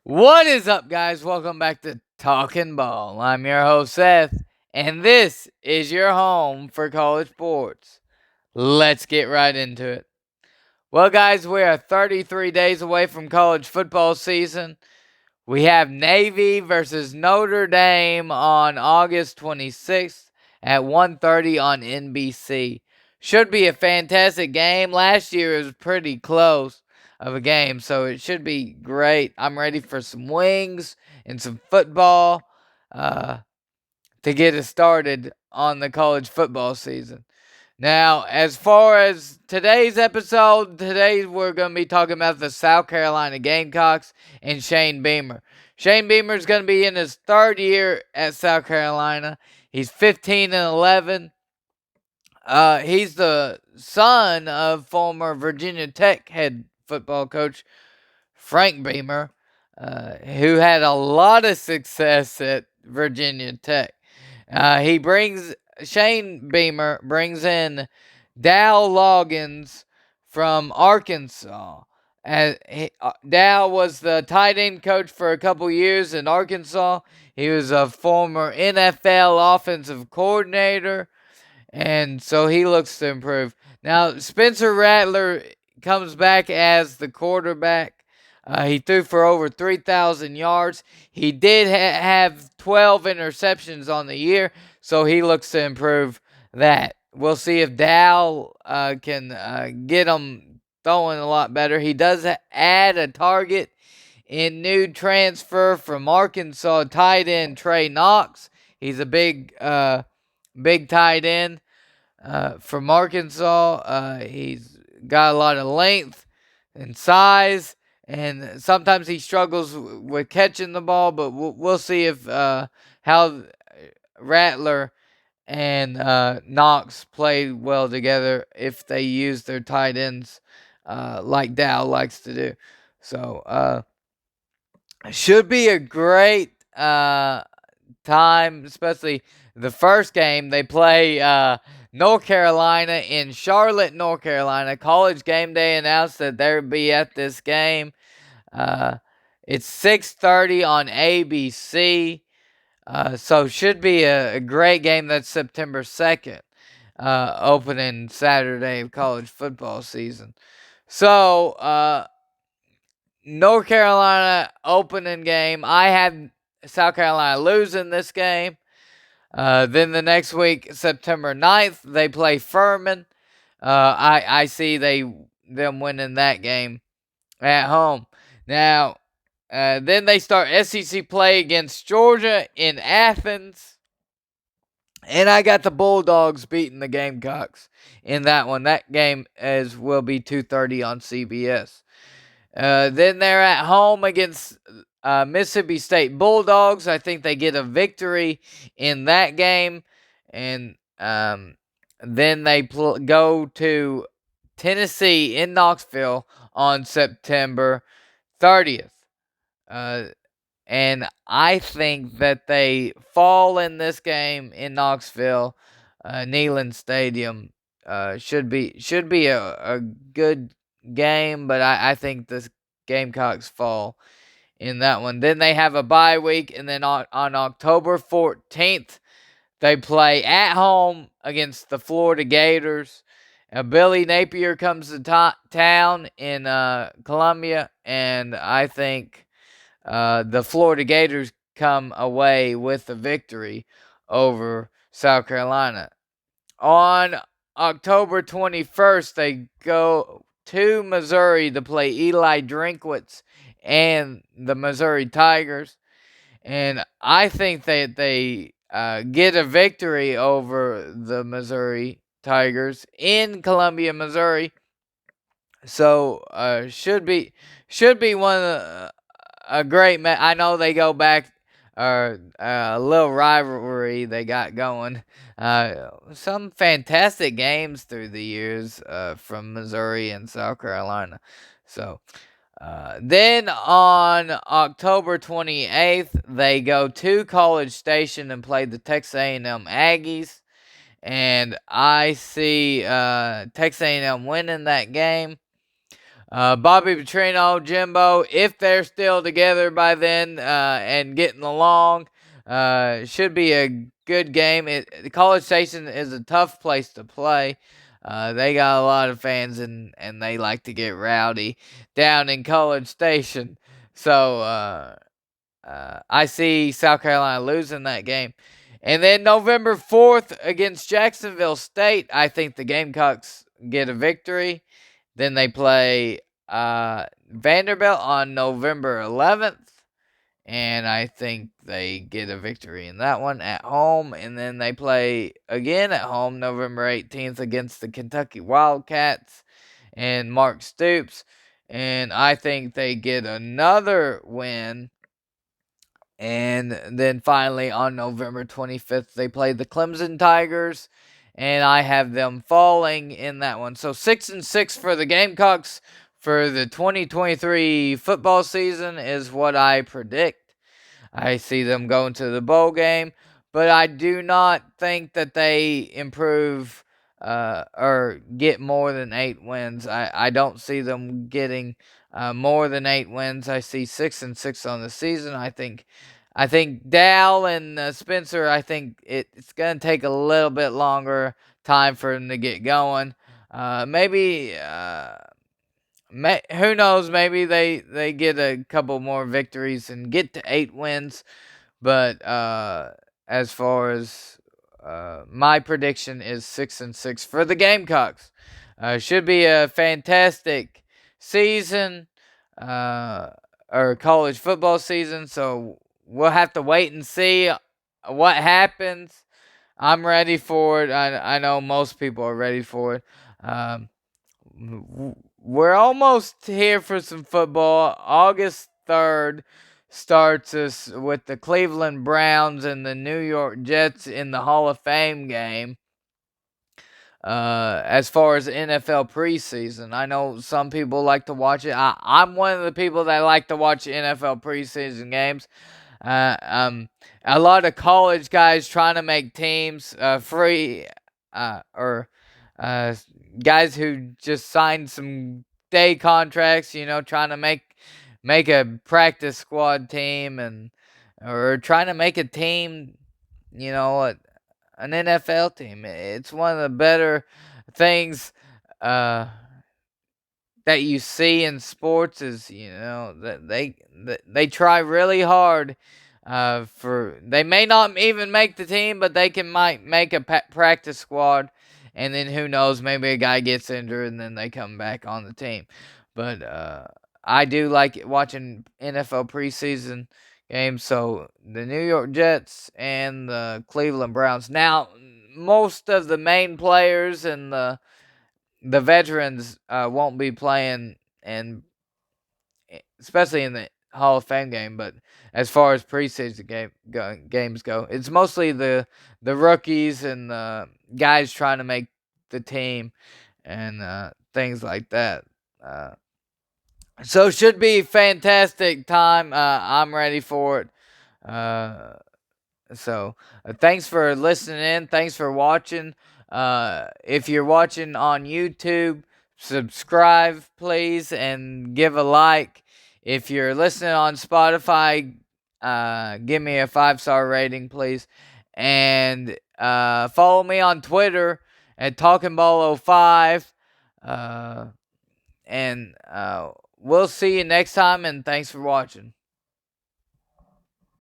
What is up, guys? Welcome back to Talkin Ball. I'm your host, Seth, and this is your home for college sports. Let's get right into it. Well, guys, we are 33 days away from college football season. We have Navy versus Notre Dame on August 26th at 1:30 on NBC. Should be a fantastic game. Last year it was pretty close of a game, so it should be great. I'm ready for some wings and some football uh, to get us started on the college football season. Now, as far as today's episode, today we're going to be talking about the South Carolina Gamecocks and Shane Beamer. Shane Beamer is going to be in his third year at South Carolina. He's 15 and 11. He's the son of former Virginia Tech head football coach Frank Beamer, who had a lot of success at Virginia Tech. Shane Beamer brings in Dow Loggins from Arkansas. Dow was the tight end coach for a couple years in Arkansas. He was a former NFL offensive coordinator, and so he looks to improve. Now, Spencer Rattler comes back as the quarterback. He threw for over 3,000 yards. He did have 12 interceptions on the year, so he looks to improve that. We'll see if Dow can get him throwing a lot better. He does add a target in new transfer from Arkansas tight end Trey Knox. He's a big tight end from Arkansas. He's got a lot of length and size, and sometimes he struggles with catching the ball. But we'll see if how Rattler and Knox play well together if they use their tight ends like Dow likes to do. So should be a great time, especially the first game. They play North Carolina in Charlotte, North Carolina. College Game Day announced that they'll be at this game. Uh, it's 6:30 on ABC, so should be a great game. That's September 2nd, opening Saturday of college football season. So North Carolina opening game. I had South Carolina losing this game. Then the next week, September 9th, they play Furman. I see them winning that game at home. Now, then they start SEC play against Georgia in Athens. And I got the Bulldogs beating the Gamecocks in that one. That game will be 2:30 on CBS. Then they're at home against Mississippi State Bulldogs. I think they get a victory in that game. And then they go to Tennessee in Knoxville on September 30th. And I think that they fall in this game in Knoxville. Neyland Stadium should be a good game, but I think the Gamecocks fall in that one. Then they have a bye week, and then on October 14th, they play at home against the Florida Gators. Billy Napier comes to town in Columbia, and I think the Florida Gators come away with the victory over South Carolina. On October 21st, they go to Missouri to play Eli Drinkwitz and the Missouri Tigers. And I think that they get a victory over the Missouri Tigers in Columbia, Missouri. So should be one of a great match. I know they go back a little rivalry they got going. Some fantastic games through the years from Missouri and South Carolina. So then on October 28th, they go to College Station and play the Texas A&M Aggies. And I see Texas A&M winning that game. Bobby Petrino, Jimbo, if they're still together by then and getting along, should be a good game. College Station is a tough place to play. They got a lot of fans and they like to get rowdy down in College Station. So I see South Carolina losing that game. And then November 4th against Jacksonville State, I think the Gamecocks get a victory. Then they play Vanderbilt on November 11th. And I think they get a victory in that one at home. And then they play again at home November 18th against the Kentucky Wildcats and Mark Stoops. And I think they get another win. And then finally on November 25th, they play the Clemson Tigers. And I have them falling in that one. So 6-6 for the Gamecocks for the 2023 football season is what I predict. I see them going to the bowl game, but I do not think that they improve or get more than 8 wins. I don't see them getting more than 8 wins. I see 6-6 on the season. I think Dal and Spencer. I think it's gonna take a little bit longer time for them to get going. Maybe. Who knows? Maybe they get a couple more victories and get to 8 wins. But as far as my prediction is 6-6 for the Gamecocks. Should be a fantastic season or college football season. So we'll have to wait and see what happens. I'm ready for it. I know most people are ready for it. We're almost here for some football. August 3rd starts us with the Cleveland Browns and the New York Jets in the Hall of Fame game. As far as NFL preseason, I know some people like to watch it. I'm one of the people that like to watch NFL preseason games. A lot of college guys trying to make teams free or uh, guys who just signed some day contracts, trying to make a practice squad team and or trying to make a team, an NFL team. It's one of the better things uh, that you see in sports is that they try really hard for they may not even make the team, but they might make a practice squad, and then who knows, maybe a guy gets injured and then they come back on the team. But I do like watching NFL preseason games. So the New York Jets and the Cleveland Browns. Now most of the main players and the veterans won't be playing, and especially in the Hall of Fame game. But as far as preseason games go, it's mostly the rookies and the guys trying to make the team and things like that. So it should be fantastic time. I'm ready for it. Uh, so thanks for listening in. Thanks for watching. If you're watching on YouTube, subscribe please and give a like. If you're listening on Spotify, give me a 5-star rating please. And follow me on Twitter at Talkin Ball 05. And we'll see you next time, and thanks for watching.